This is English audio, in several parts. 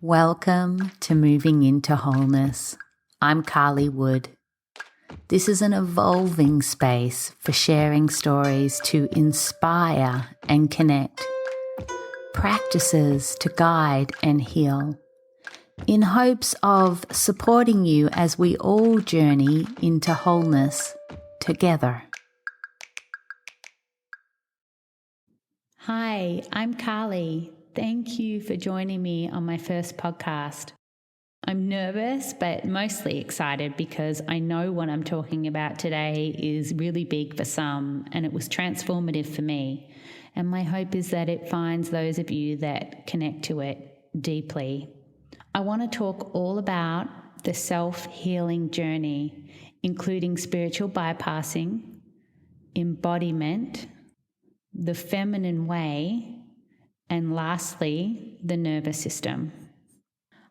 Welcome to Moving into Wholeness. I'm Carly Wood. This is an evolving space for sharing stories to inspire and connect, practices to guide and heal, in hopes of supporting you as we all journey into wholeness together. Hi, I'm Carly. Thank you for joining me on my first podcast. I'm nervous, but mostly excited because I know what I'm talking about today is really big for some, and it was transformative for me. And my hope is that it finds those of you that connect to it deeply. I want to talk all about the self-healing journey, including spiritual bypassing, embodiment, the feminine way, and lastly, the nervous system.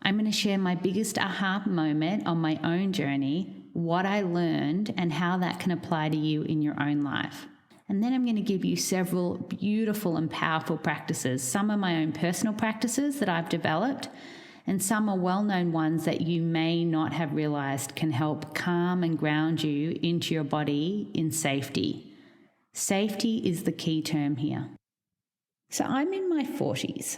I'm going to share my biggest aha moment on my own journey, what I learned, and how that can apply to you in your own life. And then I'm going to give you several beautiful and powerful practices. Some are my own personal practices that I've developed, and some are well-known ones that you may not have realized can help calm and ground you into your body in safety. Safety is the key term here. So I'm in my 40s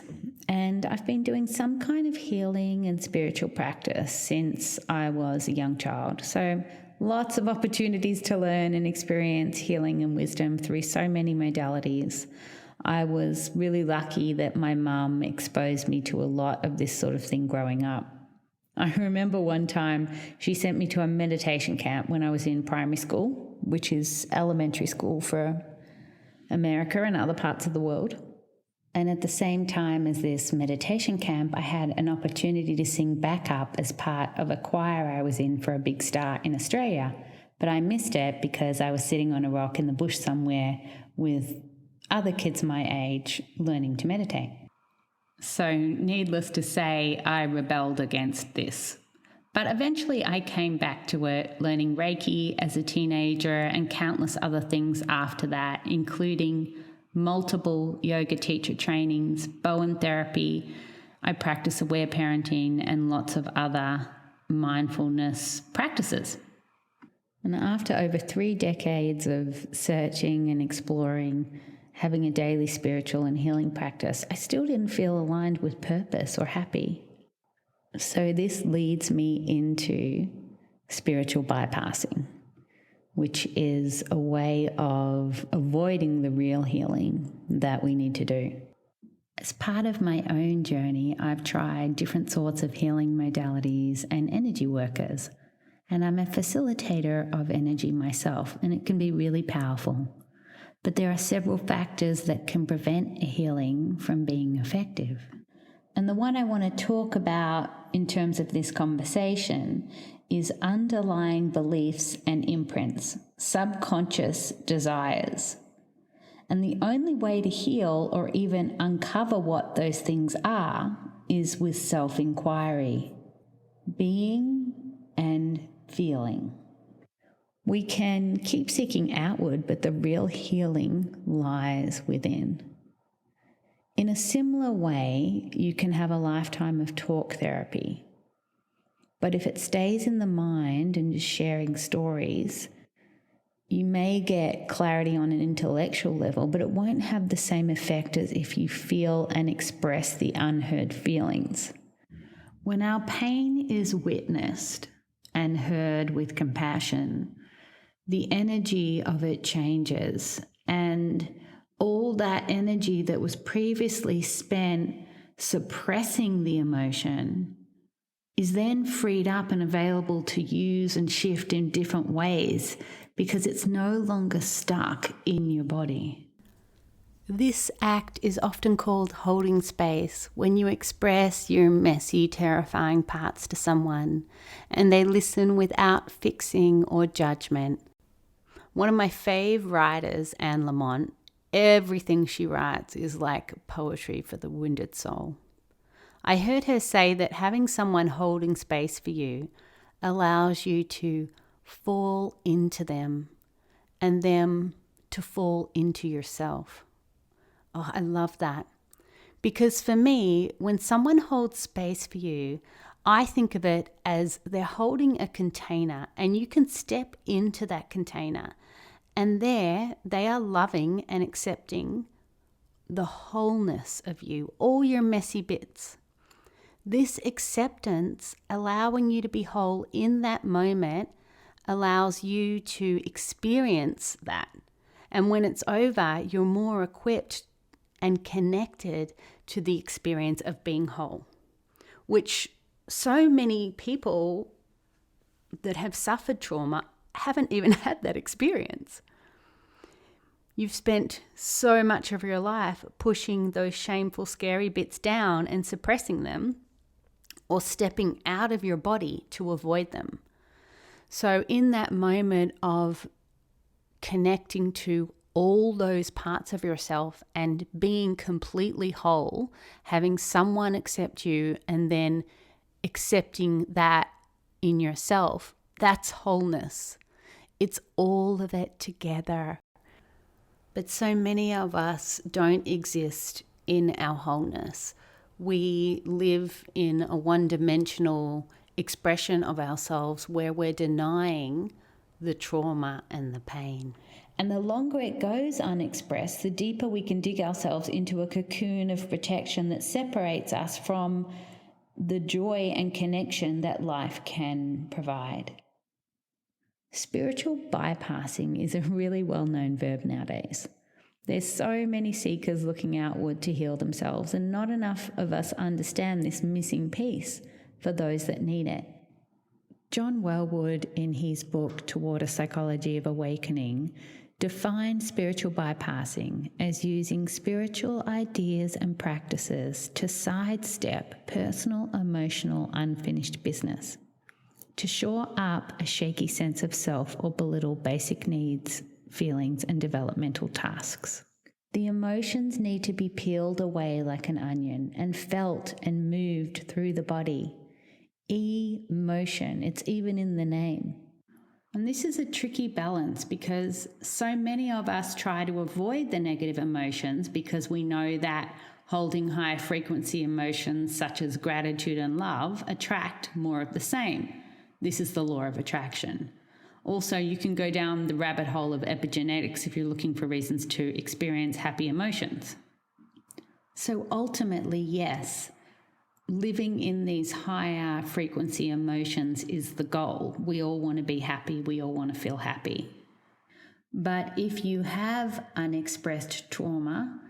and I've been doing some kind of healing and spiritual practice since I was a young child. So lots of opportunities to learn and experience healing and wisdom through so many modalities. I was really lucky that my mum exposed me to a lot of this sort of thing growing up. I remember one time she sent me to a meditation camp when I was in primary school, which is elementary school for America and other parts of the world. And at the same time as this meditation camp, I had an opportunity to sing backup as part of a choir I was in for a big star in Australia. But I missed it because I was sitting on a rock in the bush somewhere with other kids my age learning to meditate. So needless to say, I rebelled against this. But eventually I came back to it, learning Reiki as a teenager and countless other things after that, including multiple yoga teacher trainings, Bowen therapy. I practice aware parenting and lots of other mindfulness practices. And after over 3 decades of searching and exploring, having a daily spiritual and healing practice, I still didn't feel aligned with purpose or happy. So this leads me into spiritual bypassing, which is a way of avoiding the real healing that we need to do. As part of my own journey, I've tried different sorts of healing modalities and energy workers, and I'm a facilitator of energy myself, and it can be really powerful. But there are several factors that can prevent a healing from being effective. And the one I want to talk about in terms of this conversation is underlying beliefs and imprints, subconscious desires. And the only way to heal or even uncover what those things are is with self-inquiry, being and feeling. We can keep seeking outward, but the real healing lies within. In a similar way, you can have a lifetime of talk therapy. But if it stays in the mind and just sharing stories, you may get clarity on an intellectual level, but it won't have the same effect as if you feel and express the unheard feelings. When our pain is witnessed and heard with compassion, the energy of it changes, and all that energy that was previously spent suppressing the emotion is then freed up and available to use and shift in different ways because it's no longer stuck in your body. This act is often called holding space when you express your messy, terrifying parts to someone and they listen without fixing or judgment. One of my fave writers, Anne Lamott, everything she writes is like poetry for the wounded soul. I heard her say that having someone holding space for you allows you to fall into them and them to fall into yourself. Oh, I love that. Because for me, when someone holds space for you, I think of it as they're holding a container and you can step into that container. And there they are loving and accepting the wholeness of you, all your messy bits. This acceptance, allowing you to be whole in that moment, allows you to experience that. And when it's over, you're more equipped and connected to the experience of being whole, which so many people that have suffered trauma haven't even had that experience. You've spent so much of your life pushing those shameful, scary bits down and suppressing them, or stepping out of your body to avoid them. So in that moment of connecting to all those parts of yourself and being completely whole, having someone accept you and then accepting that in yourself, that's wholeness. It's all of it together. But so many of us don't exist in our wholeness. We live in a one-dimensional expression of ourselves where we're denying the trauma and the pain. And the longer it goes unexpressed, the deeper we can dig ourselves into a cocoon of protection that separates us from the joy and connection that life can provide. Spiritual bypassing is a really well-known verb nowadays. There's so many seekers looking outward to heal themselves, and not enough of us understand this missing piece for those that need it. John Wellwood, in his book Toward a Psychology of Awakening, defined spiritual bypassing as using spiritual ideas and practices to sidestep personal, emotional, unfinished business, to shore up a shaky sense of self or belittle basic needs, feelings, and developmental tasks. The emotions need to be peeled away like an onion and felt and moved through the body. Emotion, it's even in the name. And this is a tricky balance because so many of us try to avoid the negative emotions because we know that holding high frequency emotions such as gratitude and love attract more of the same. This is the law of attraction. Also, you can go down the rabbit hole of epigenetics if you're looking for reasons to experience happy emotions. So ultimately, yes, living in these higher frequency emotions is the goal. We all want to be happy. We all want to feel happy. But if you have unexpressed trauma,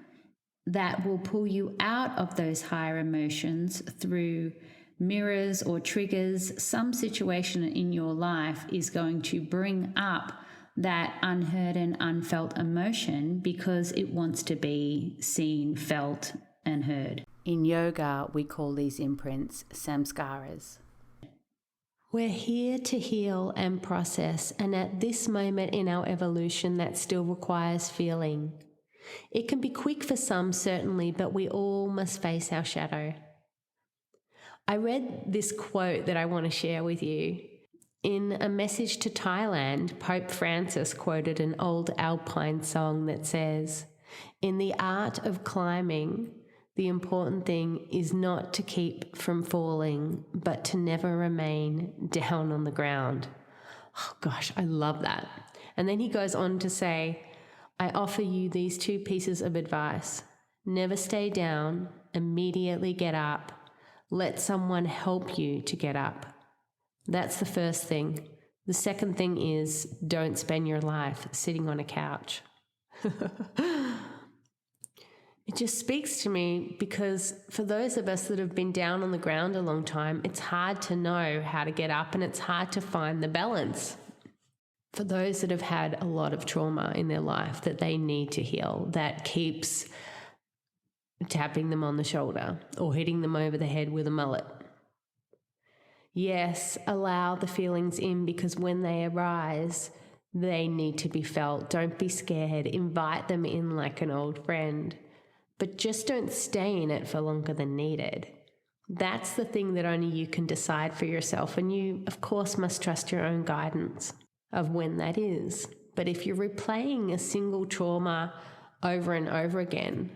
that will pull you out of those higher emotions through mirrors or triggers. Some situation in your life is going to bring up that unheard and unfelt emotion because it wants to be seen, felt, and heard. In yoga, we call these imprints samskaras. We're here to heal and process, and at this moment in our evolution, that still requires feeling. It can be quick for some, certainly, but we all must face our shadow. I read this quote that I want to share with you. In a message to Thailand, Pope Francis quoted an old alpine song that says, "In the art of climbing, the important thing is not to keep from falling, but to never remain down on the ground." Oh gosh, I love that. And then he goes on to say, "I offer you these two pieces of advice. Never stay down, immediately get up. Let someone help you to get up." That's the first thing. The second thing is don't spend your life sitting on a couch. It just speaks to me because for those of us that have been down on the ground a long time, it's hard to know how to get up and it's hard to find the balance. For those that have had a lot of trauma in their life that they need to heal, that keeps tapping them on the shoulder or hitting them over the head with a mullet. Yes, allow the feelings in because when they arise, they need to be felt. Don't be scared. Invite them in like an old friend. But just don't stay in it for longer than needed. That's the thing that only you can decide for yourself. And you, of course, must trust your own guidance of when that is. But if you're replaying a single trauma over and over again,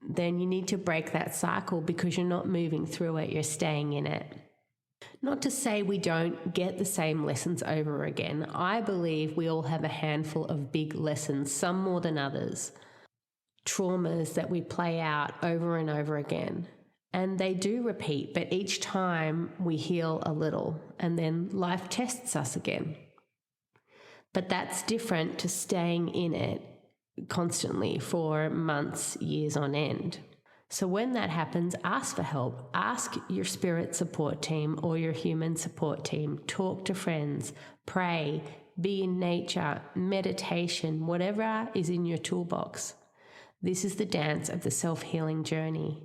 then you need to break that cycle because you're not moving through it, you're staying in it. Not to say we don't get the same lessons over again. I believe we all have a handful of big lessons, some more than others, traumas that we play out over and over again. And they do repeat, but each time we heal a little and then life tests us again. But that's different to staying in it constantly for months, years on end. So when that happens, ask for help. Ask your spirit support team or your human support team. Talk to friends, pray, be in nature, meditation, whatever is in your toolbox. This is the dance of the self-healing journey.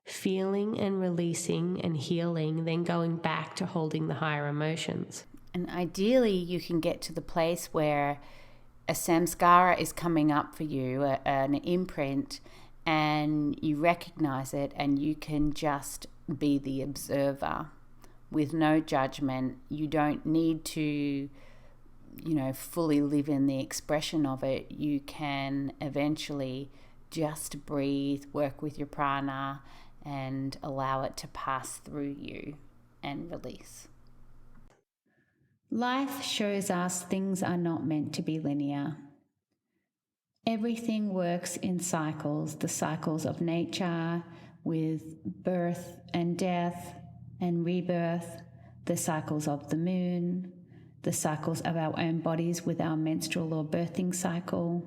Feeling and releasing and healing, then going back to holding the higher emotions. And ideally, you can get to the place where a samskara is coming up for you, an imprint, and you recognize it and you can just be the observer with no judgment. You don't need to, fully live in the expression of it. You can eventually just breathe, work with your prana, and allow it to pass through you and release. Life shows us things are not meant to be linear. Everything works in cycles, the cycles of nature with birth and death and rebirth, the cycles of the moon, the cycles of our own bodies with our menstrual or birthing cycle.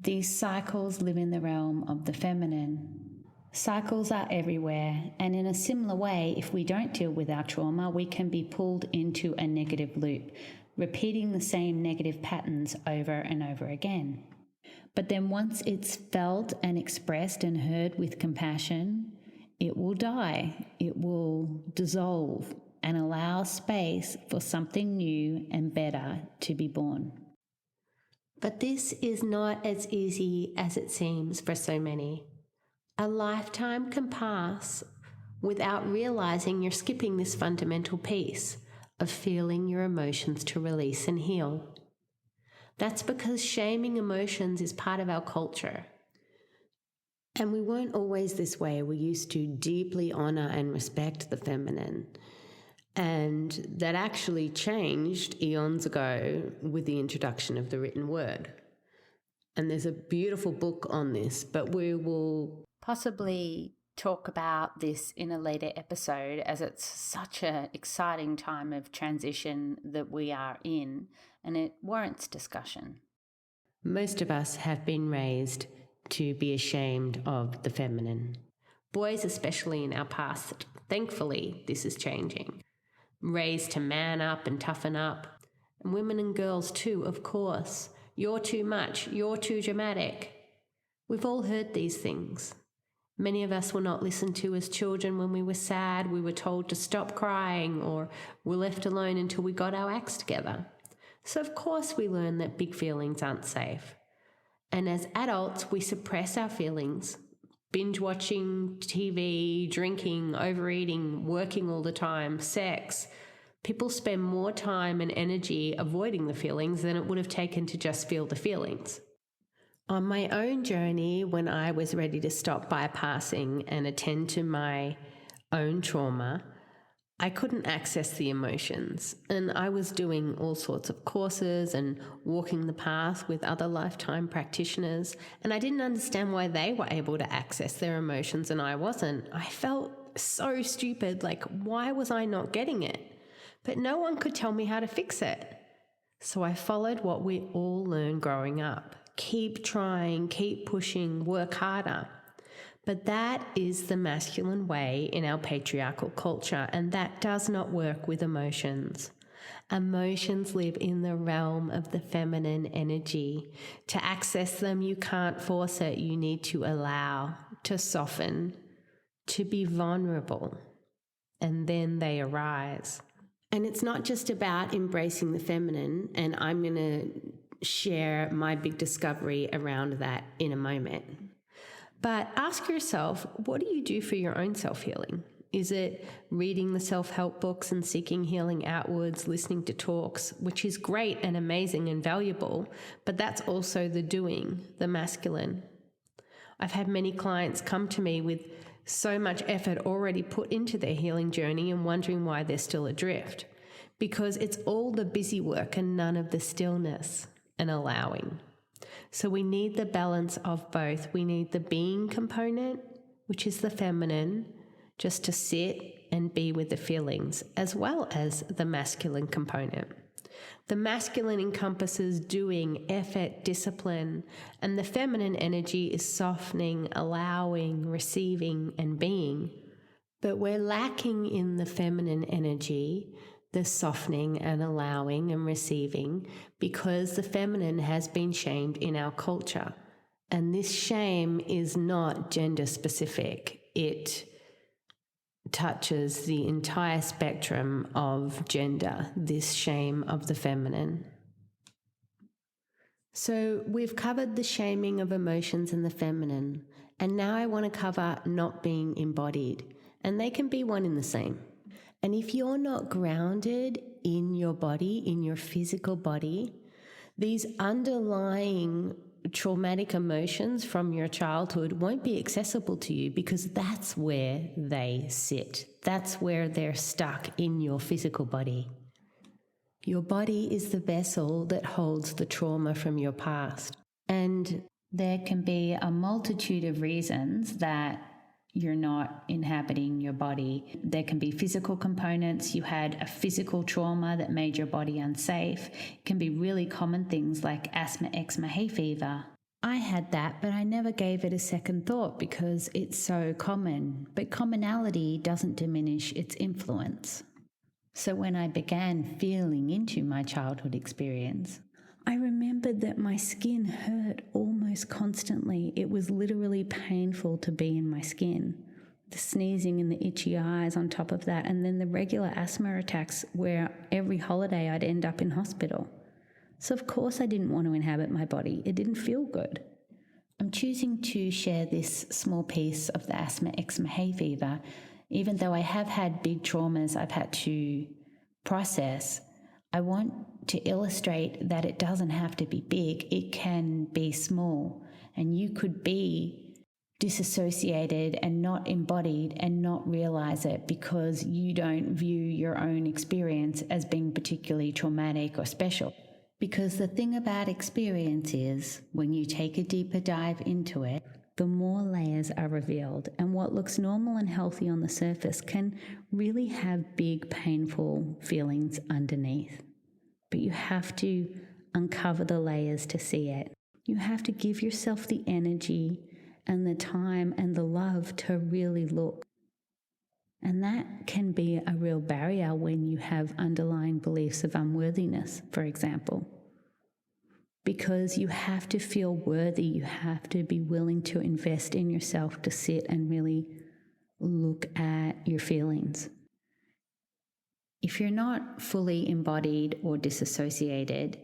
These cycles live in the realm of the feminine. Cycles are everywhere, and in a similar way, if we don't deal with our trauma, we can be pulled into a negative loop, repeating the same negative patterns over and over again. But then once it's felt and expressed and heard with compassion, it will die, it will dissolve and allow space for something new and better to be born. But this is not as easy as it seems for so many. A lifetime can pass without realizing you're skipping this fundamental piece of feeling your emotions to release and heal. That's because shaming emotions is part of our culture. And we weren't always this way. We used to deeply honor and respect the feminine. And that actually changed eons ago with the introduction of the written word. And there's a beautiful book on this, but we will possibly talk about this in a later episode, as it's such an exciting time of transition that we are in, and it warrants discussion. Most of us have been raised to be ashamed of the feminine. Boys, especially in our past. Thankfully, this is changing. Raised to man up and toughen up. And women and girls too, of course. You're too much. You're too dramatic. We've all heard these things. Many of us were not listened to as children when we were sad. We were told to stop crying, or were left alone until we got our acts together. So of course we learn that big feelings aren't safe. And as adults, we suppress our feelings. Binge watching TV, drinking, overeating, working all the time, sex. People spend more time and energy avoiding the feelings than it would have taken to just feel the feelings. On my own journey, when I was ready to stop bypassing and attend to my own trauma, I couldn't access the emotions, and I was doing all sorts of courses and walking the path with other lifetime practitioners, and I didn't understand why they were able to access their emotions and I wasn't. I felt so stupid, like, why was I not getting it? But no one could tell me how to fix it. So I followed what we all learn growing up. Keep trying, keep pushing, work harder. But that is the masculine way in our patriarchal culture, and that does not work with emotions. Emotions live in the realm of the feminine energy. To access them, you can't force it. You need to allow, to soften, to be vulnerable, and then they arise. And it's not just about embracing the feminine, and I'm going to share my big discovery around that in a moment. But ask yourself, what do you do for your own self-healing? Is it reading the self-help books and seeking healing outwards, listening to talks, which is great and amazing and valuable, but that's also the doing, the masculine? I've had many clients come to me with so much effort already put into their healing journey and wondering why they're still adrift. Because it's all the busy work and none of the stillness and allowing. So we need the balance of both. We need the being component, which is the feminine, just to sit and be with the feelings, as well as the masculine component. The masculine encompasses doing, effort, discipline, and the feminine energy is softening, allowing, receiving, and being. But we're lacking in the feminine energy, the softening and allowing and receiving, because the feminine has been shamed in our culture. And this shame is not gender specific. It touches the entire spectrum of gender, this shame of the feminine. So we've covered the shaming of emotions in the feminine, and now I want to cover not being embodied, and they can be one and the same. And if you're not grounded in your body, in your physical body, these underlying traumatic emotions from your childhood won't be accessible to you, because that's where they sit. That's where they're stuck in your physical body. Your body is the vessel that holds the trauma from your past. And there can be a multitude of reasons that you're not inhabiting your body. There can be physical components. You had a physical trauma that made your body unsafe. It can be really common things like asthma, eczema, hay fever. I had that, but I never gave it a second thought because it's so common. But commonality doesn't diminish its influence. So when I began feeling into my childhood experience, I remembered that my skin hurt almost constantly. It was literally painful to be in my skin. The sneezing and the itchy eyes on top of that, and then the regular asthma attacks where every holiday I'd end up in hospital. So of course I didn't want to inhabit my body. It didn't feel good. I'm choosing to share this small piece of the asthma, eczema, hay fever, even though I have had big traumas I've had to process. I want to illustrate that it doesn't have to be big. It can be small, and you could be disassociated and not embodied and not realize it because you don't view your own experience as being particularly traumatic or special. Because the thing about experience is, when you take a deeper dive into it, the more layers are revealed, and what looks normal and healthy on the surface can really have big, painful feelings underneath. But you have to uncover the layers to see it. You have to give yourself the energy and the time and the love to really look. And that can be a real barrier when you have underlying beliefs of unworthiness, for example. Because you have to feel worthy, you have to be willing to invest in yourself to sit and really look at your feelings. If you're not fully embodied or disassociated,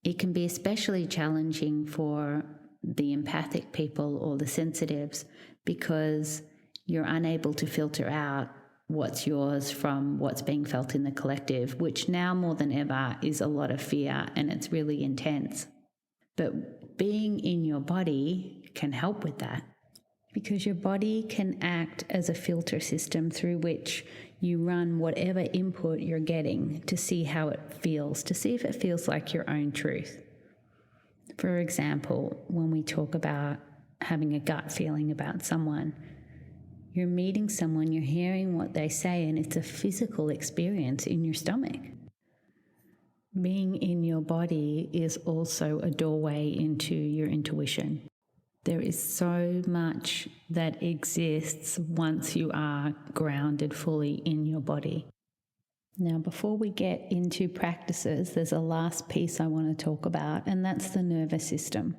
it can be especially challenging for the empathic people or the sensitives, because you're unable to filter out what's yours from what's being felt in the collective, which now more than ever is a lot of fear, and it's really intense. But being in your body can help with that, because your body can act as a filter system through which you run whatever input you're getting to see how it feels, to see if it feels like your own truth. For example, when we talk about having a gut feeling about someone, you're meeting someone, you're hearing what they say, and it's a physical experience in your stomach. Being in your body is also a doorway into your intuition. There is so much that exists once you are grounded fully in your body. Now, before we get into practices, there's a last piece I want to talk about, and that's the nervous system.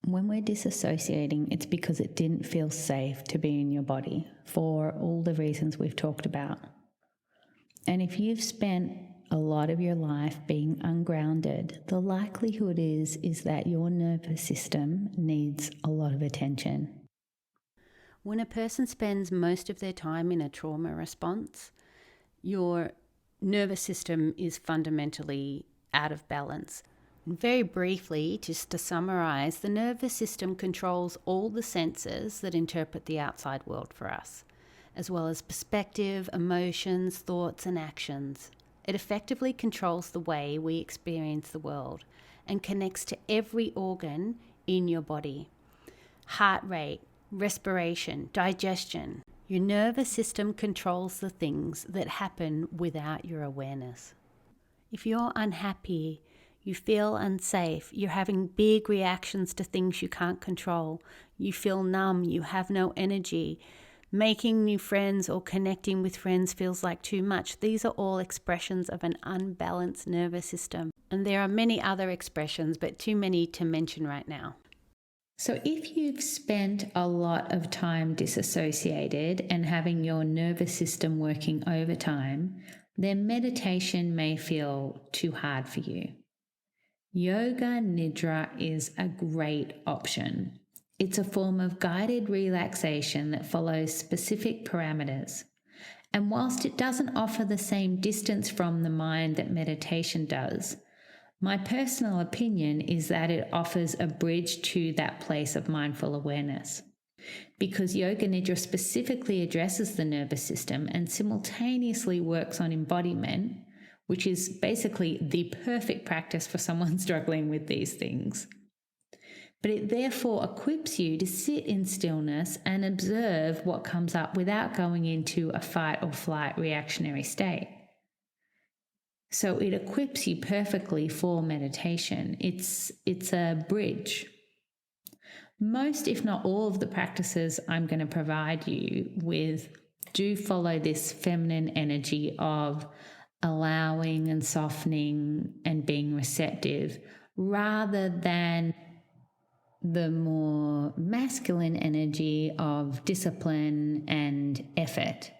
When we're disassociating, it's because it didn't feel safe to be in your body for all the reasons we've talked about. And if you've spent a lot of your life being ungrounded, the likelihood is that your nervous system needs a lot of attention. When a person spends most of their time in a trauma response, your nervous system is fundamentally out of balance. Very briefly, just to summarize, the nervous system controls all the senses that interpret the outside world for us, as well as perspective, emotions, thoughts, and actions. It effectively controls the way we experience the world and connects to every organ in your body. Heart rate, respiration, digestion. Your nervous system controls the things that happen without your awareness. If you're unhappy, you feel unsafe, you're having big reactions to things you can't control, you feel numb, you have no energy, making new friends or connecting with friends feels like too much. These are all expressions of an unbalanced nervous system. And there are many other expressions, but too many to mention right now. So if you've spent a lot of time disassociated and having your nervous system working overtime, then meditation may feel too hard for you. Yoga Nidra is a great option. It's a form of guided relaxation that follows specific parameters. And whilst it doesn't offer the same distance from the mind that meditation does, my personal opinion is that it offers a bridge to that place of mindful awareness. Because Yoga Nidra specifically addresses the nervous system and simultaneously works on embodiment, which is basically the perfect practice for someone struggling with these things. But it therefore equips you to sit in stillness and observe what comes up without going into a fight or flight reactionary state. So it equips you perfectly for meditation. It's a bridge. Most, if not all, of the practices I'm going to provide you with do follow this feminine energy of allowing and softening and being receptive, rather than the more masculine energy of discipline and effort.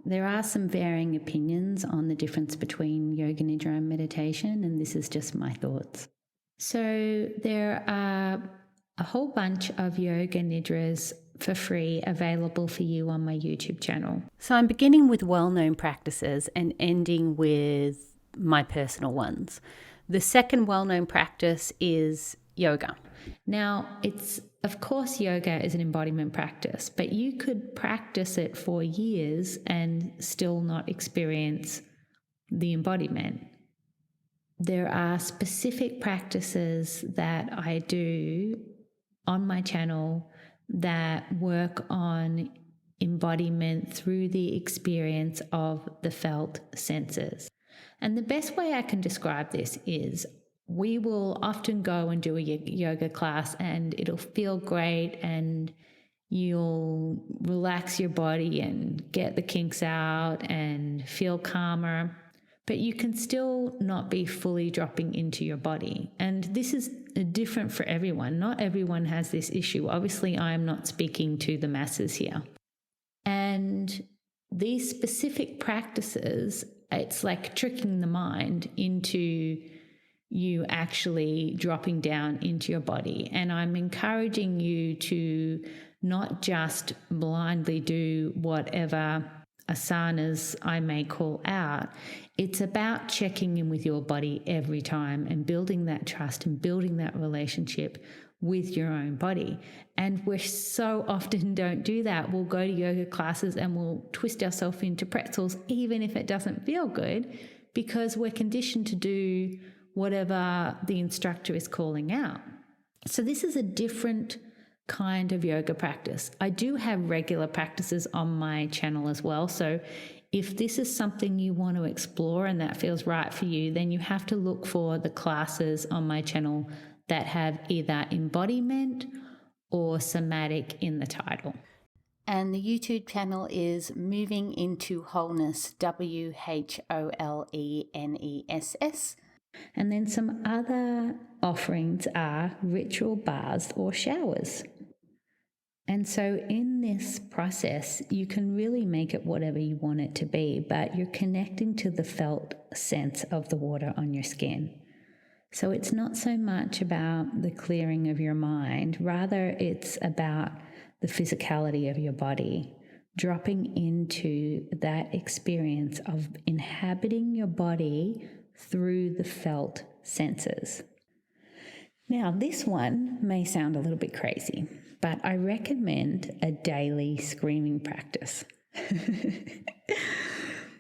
There are some varying opinions on the difference between Yoga Nidra and meditation, and this is just my thoughts. So there are a whole bunch of Yoga Nidras for free available for you on my YouTube channel. So I'm beginning with well-known practices and ending with my personal ones. The second well-known practice is yoga. Now, of course, yoga is an embodiment practice, but you could practice it for years and still not experience the embodiment. There are specific practices that I do on my channel that work on embodiment through the experience of the felt senses. And the best way I can describe this is we will often go and do a yoga class and it'll feel great and you'll relax your body and get the kinks out and feel calmer, but you can still not be fully dropping into your body. And this is different for everyone. Not everyone has this issue. Obviously, I'm not speaking to the masses here. And these specific practices, it's like tricking the mind into you actually dropping down into your body. And I'm encouraging you to not just blindly do whatever asanas I may call out. It's about checking in with your body every time and building that trust and building that relationship with your own body. And we so often don't do that. We'll go to yoga classes and we'll twist ourselves into pretzels, even if it doesn't feel good, because we're conditioned to do whatever the instructor is calling out. So this is a different kind of yoga practice. I do have regular practices on my channel as well. So if this is something you want to explore and that feels right for you, then you have to look for the classes on my channel that have either embodiment or somatic in the title. And the YouTube channel is Moving into Wholeness, WHOLENESS. And then some other offerings are ritual baths or showers. And so in this process, you can really make it whatever you want it to be, but you're connecting to the felt sense of the water on your skin. So it's not so much about the clearing of your mind, rather it's about the physicality of your body, dropping into that experience of inhabiting your body through the felt senses. Now, this one may sound a little bit crazy, but I recommend a daily screaming practice.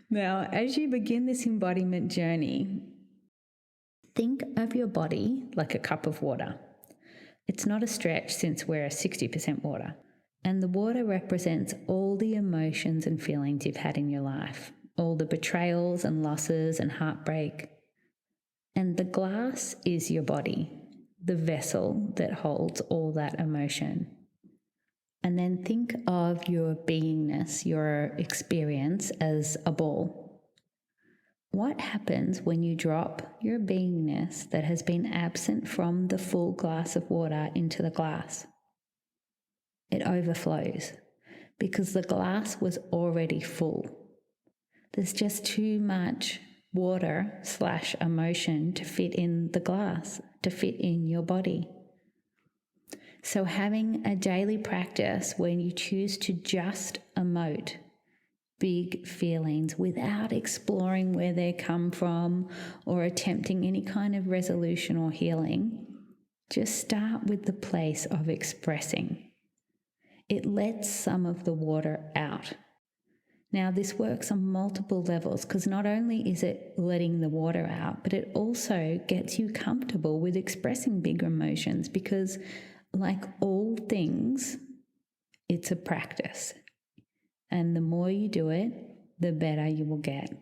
Now, as you begin this embodiment journey, think of your body like a cup of water. It's not a stretch since we're 60% water. And the water represents all the emotions and feelings you've had in your life, all the betrayals and losses and heartbreak. And the glass is your body, the vessel that holds all that emotion. And then think of your beingness, your experience as a ball. What happens when you drop your beingness that has been absent from the full glass of water into the glass? It overflows because the glass was already full. There's just too much water/emotion to fit in the glass, to fit in your body. So having a daily practice when you choose to just emote big feelings without exploring where they come from or attempting any kind of resolution or healing, just start with the place of expressing. It lets some of the water out. Now, this works on multiple levels because not only is it letting the water out, but it also gets you comfortable with expressing bigger emotions because, like all things, it's a practice. And the more you do it, the better you will get.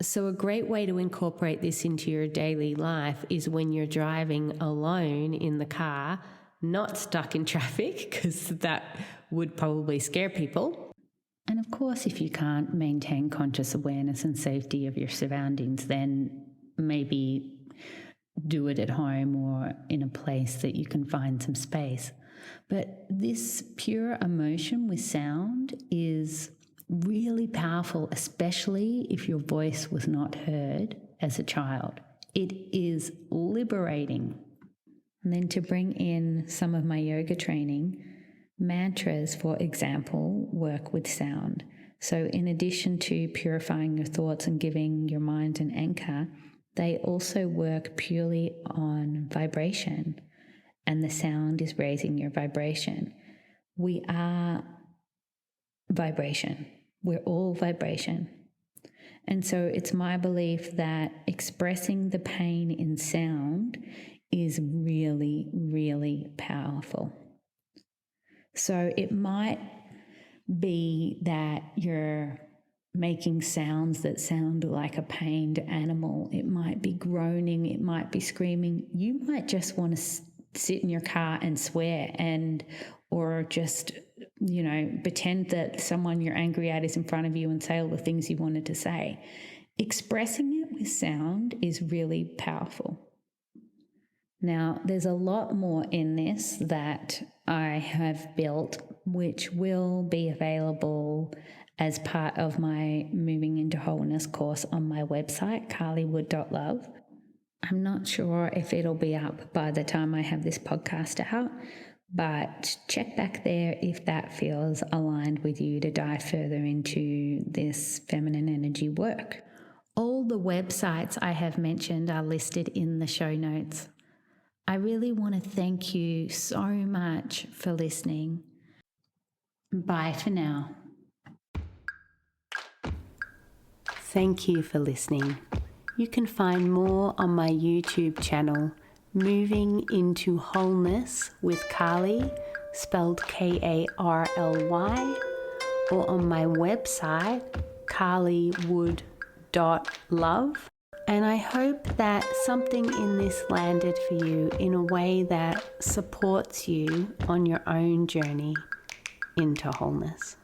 So a great way to incorporate this into your daily life is when you're driving alone in the car, not stuck in traffic, because that would probably scare people. And of course, if you can't maintain conscious awareness and safety of your surroundings, then maybe do it at home or in a place that you can find some space. But this pure emotion with sound is really powerful, especially if your voice was not heard as a child. It is liberating. And then to bring in some of my yoga training, mantras, for example, work with sound. So in addition to purifying your thoughts and giving your mind an anchor, they also work purely on vibration, and the sound is raising your vibration. We are vibration. We're all vibration. And so it's my belief that expressing the pain in sound is really, really powerful. So it might be that you're making sounds that sound like a pained animal. It might be groaning. It might be screaming. You might just want to sit in your car and swear or just, pretend that someone you're angry at is in front of you and say all the things you wanted to say. Expressing it with sound is really powerful. Now, there's a lot more in this that I have built, which will be available as part of my Moving into Wholeness course on my website, carlywood.love. I'm not sure if it'll be up by the time I have this podcast out, but check back there if that feels aligned with you to dive further into this feminine energy work. All the websites I have mentioned are listed in the show notes. I really want to thank you so much for listening. Bye for now. Thank you for listening. You can find more on my YouTube channel, Moving into Wholeness with Carly, spelled Karly, or on my website, carlywood.love. And I hope that something in this landed for you in a way that supports you on your own journey into wholeness.